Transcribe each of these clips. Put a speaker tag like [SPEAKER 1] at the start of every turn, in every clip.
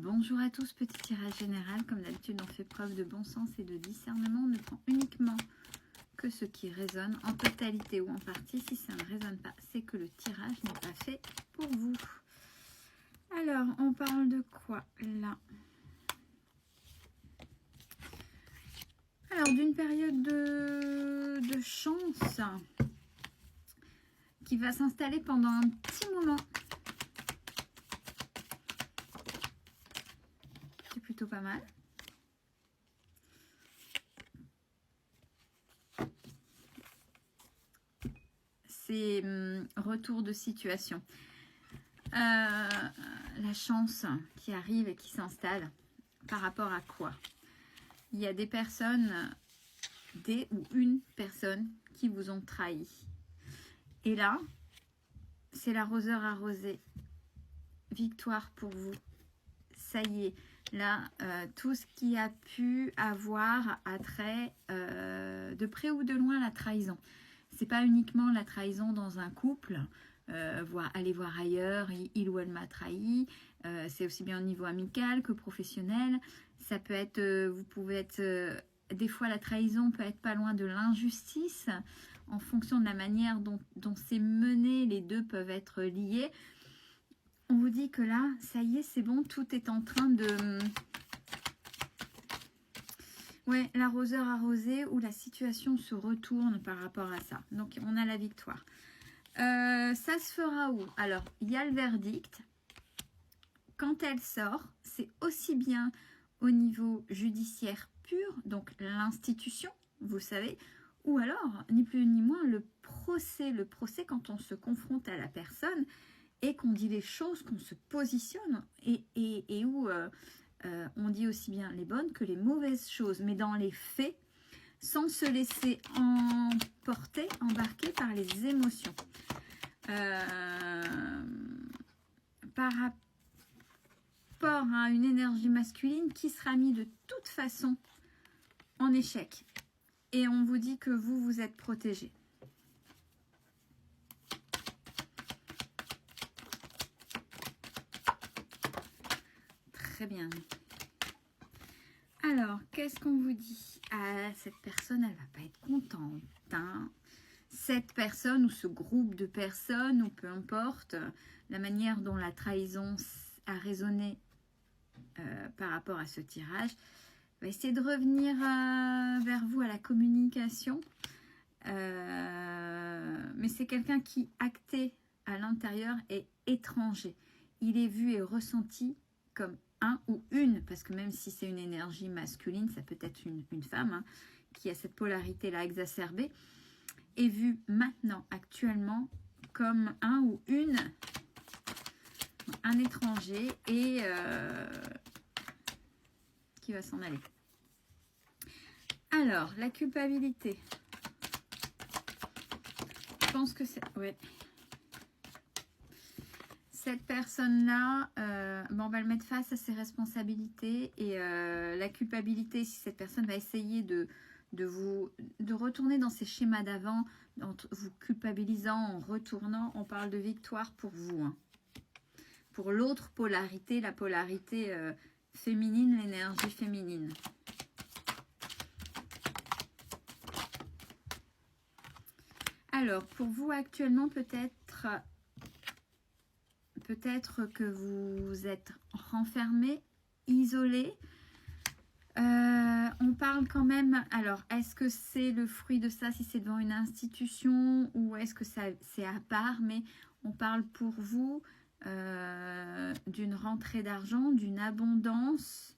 [SPEAKER 1] Bonjour à tous, petit tirage général. Comme d'habitude, on fait preuve de bon sens et de discernement. On ne prend uniquement que ce qui résonne en totalité ou en partie. Si ça ne résonne pas, c'est que le tirage n'est pas fait pour vous. Alors, on parle de quoi là? Alors, d'une période de chance qui va s'installer pendant un petit moment. C'est plutôt pas mal. C'est retour de situation. La chance qui arrive et qui s'installe par rapport à quoi? Il y a des personnes, des ou une personne qui vous ont trahi. Et là, c'est l'arroseur arrosé. Victoire pour vous. Ça y est. Là, tout ce qui a pu avoir attrait de près ou de loin la trahison. C'est pas uniquement la trahison dans un couple, aller voir ailleurs, il ou elle m'a trahi. C'est aussi bien au niveau amical que professionnel. Ça peut être, vous pouvez être, des fois la trahison peut être pas loin de l'injustice. En fonction de la manière dont c'est mené, les deux peuvent être liés. On vous dit que là, ça y est, c'est bon, tout est en train de... Ouais, l'arroseur arrosé où la situation se retourne par rapport à ça. Donc, on a la victoire. Ça se fera où? Alors, il y a le verdict. Quand elle sort, c'est aussi bien au niveau judiciaire pur, donc l'institution, vous savez, ou alors, ni plus ni moins, le procès. Le procès, quand on se confronte à la personne et qu'on dit les choses, qu'on se positionne et où on dit aussi bien les bonnes que les mauvaises choses, mais dans les faits, sans se laisser embarquer par les émotions. Par rapport à une énergie masculine qui sera mise de toute façon en échec. Et on vous dit que vous êtes protégé. Très bien. Alors, qu'est-ce qu'on vous dit? Ah, cette personne, elle va pas être contente. Hein. Cette personne ou ce groupe de personnes, ou peu importe, la manière dont la trahison a résonné par rapport à ce tirage, va essayer de revenir vers vous à la communication. Mais c'est quelqu'un qui, acté à l'intérieur, est étranger. Il est vu et ressenti comme un ou une, parce que même si c'est une énergie masculine, ça peut être une femme hein, qui a cette polarité-là exacerbée, est vue maintenant, actuellement, comme un ou un étranger et qui va s'en aller. Alors, la culpabilité. Je pense que c'est... Ouais. Cette personne-là, on va le mettre face à ses responsabilités et la culpabilité, si cette personne va essayer de retourner dans ses schémas d'avant, en vous culpabilisant, en retournant, on parle de victoire pour vous. Hein. Pour l'autre polarité, la polarité féminine, l'énergie féminine. Alors, pour vous actuellement, peut-être que vous êtes renfermé, isolé. On parle quand même, alors est-ce que c'est le fruit de ça si c'est devant une institution ou est-ce que c'est à part, mais on parle pour vous d'une rentrée d'argent, d'une abondance,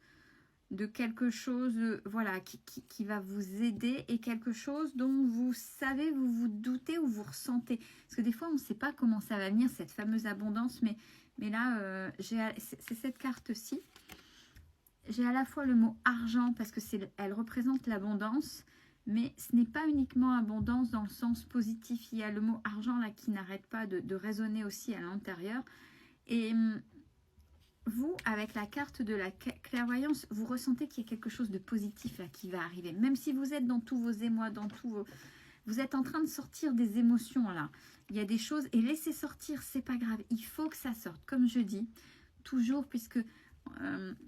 [SPEAKER 1] de quelque chose voilà, qui va vous aider et quelque chose dont vous savez, vous vous doutez ou vous ressentez. Parce que des fois, on ne sait pas comment ça va venir, cette fameuse abondance, mais là, c'est cette carte-ci. J'ai à la fois le mot argent parce que elle représente l'abondance, mais ce n'est pas uniquement abondance dans le sens positif. Il y a le mot argent là qui n'arrête pas de résonner aussi à l'intérieur. Et vous, avec la carte de la clairvoyance, vous ressentez qu'il y a quelque chose de positif là qui va arriver. Même si vous êtes dans tous vos émois, dans tous vos... Vous êtes en train de sortir des émotions là. Il y a des choses, et laissez sortir, c'est pas grave. Il faut que ça sorte. Comme je dis, toujours, puisque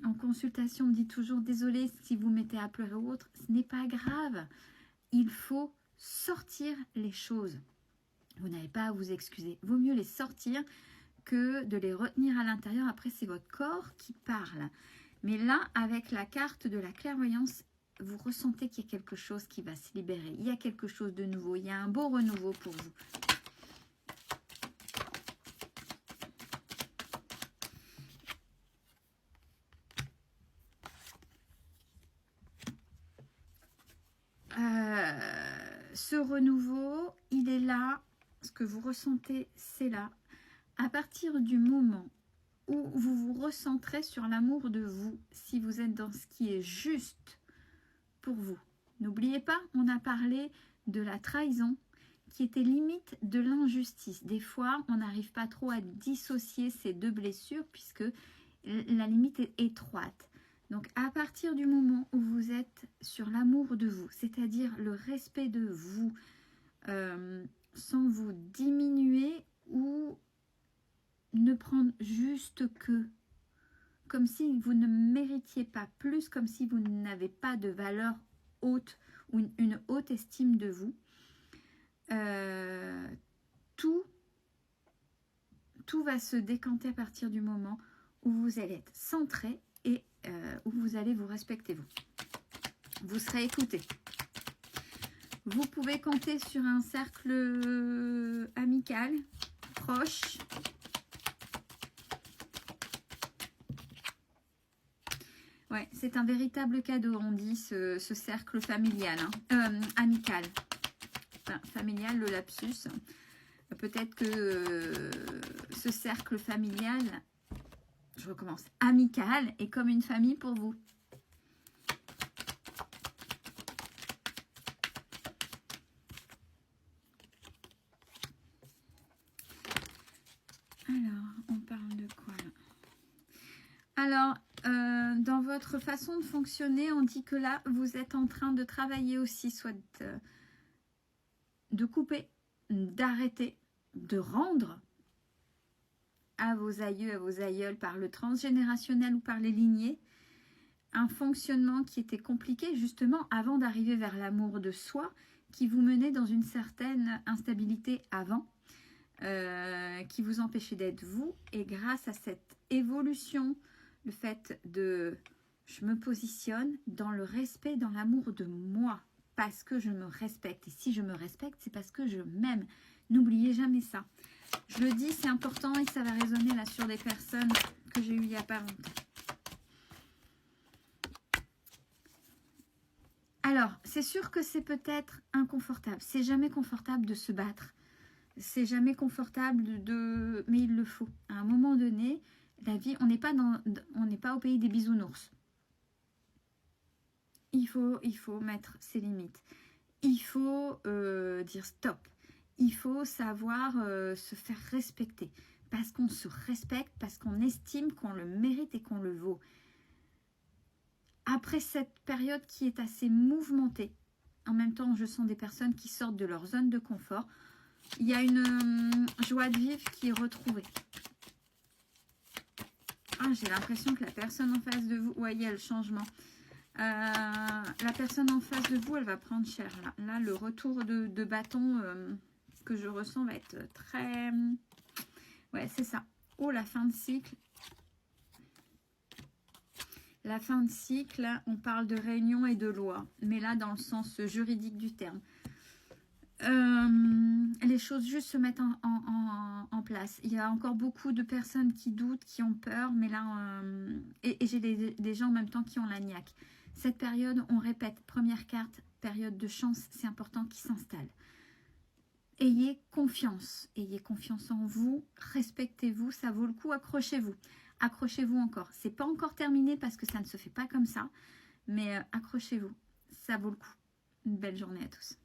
[SPEAKER 1] en consultation me dit toujours désolé si vous mettez à pleurer ou autre, ce n'est pas grave. Il faut sortir les choses. Vous n'avez pas à vous excuser. Vaut mieux les sortir que de les retenir à l'intérieur. Après, c'est votre corps qui parle. Mais là, avec la carte de la clairvoyance, vous ressentez qu'il y a quelque chose qui va se libérer. Il y a quelque chose de nouveau. Il y a un beau renouveau pour vous. Ce renouveau, il est là. Ce que vous ressentez, c'est là. À partir du moment où vous vous recentrez sur l'amour de vous, si vous êtes dans ce qui est juste pour vous. N'oubliez pas, on a parlé de la trahison qui était limite de l'injustice. Des fois, on n'arrive pas trop à dissocier ces deux blessures puisque la limite est étroite. Donc, à partir du moment où vous êtes sur l'amour de vous, c'est-à-dire le respect de vous, sans vous diminuer ou ne prendre juste que, comme si vous ne méritiez pas plus, comme si vous n'avez pas de valeur haute ou une haute estime de vous, tout va se décanter à partir du moment où vous allez être centré et où vous allez vous respecter vous. Vous serez écouté. Vous pouvez compter sur un cercle amical, proche. Ouais, c'est un véritable cadeau, on dit, ce cercle familial, hein. Amical. Enfin, familial, le lapsus. Peut-être que ce cercle familial, je recommence, amical, est comme une famille pour vous. Alors, on parle de quoi là? Alors, dans votre façon de fonctionner, on dit que là, vous êtes en train de travailler aussi, soit de couper, d'arrêter, de rendre à vos aïeux, à vos aïeuls, par le transgénérationnel ou par les lignées, un fonctionnement qui était compliqué justement avant d'arriver vers l'amour de soi, qui vous menait dans une certaine instabilité avant, qui vous empêchait d'être vous. Et grâce à cette évolution, le fait de je me positionne dans le respect, dans l'amour de moi, parce que je me respecte. Et si je me respecte, c'est parce que je m'aime. N'oubliez jamais ça. Je le dis, c'est important et ça va résonner là sur des personnes que j'ai eues il n'y a pas longtemps. Alors, c'est sûr que c'est peut-être inconfortable. C'est jamais confortable de se battre. C'est jamais confortable mais il le faut. À un moment donné, la vie, on n'est pas au pays des bisounours. Il faut mettre ses limites. Il faut dire stop. Il faut savoir se faire respecter. Parce qu'on se respecte, parce qu'on estime qu'on le mérite et qu'on le vaut. Après cette période qui est assez mouvementée, en même temps je sens des personnes qui sortent de leur zone de confort, il y a une joie de vivre qui est retrouvée. Ah, j'ai l'impression que la personne en face de vous, ouais, il y a le changement. La personne en face de vous, elle va prendre cher. Là le retour de bâton que je ressens va être très... Ouais, c'est ça. Oh, la fin de cycle. La fin de cycle, on parle de réunion et de loi, mais là dans le sens juridique du terme. Les choses juste se mettent en place. Il y a encore beaucoup de personnes qui doutent, qui ont peur, mais là, et j'ai des gens en même temps qui ont la niaque. Cette période, on répète, première carte, période de chance, c'est important qui s'installe. Ayez confiance en vous, respectez-vous, ça vaut le coup, accrochez-vous. Accrochez-vous encore. C'est pas encore terminé parce que ça ne se fait pas comme ça, mais accrochez-vous, ça vaut le coup. Une belle journée à tous.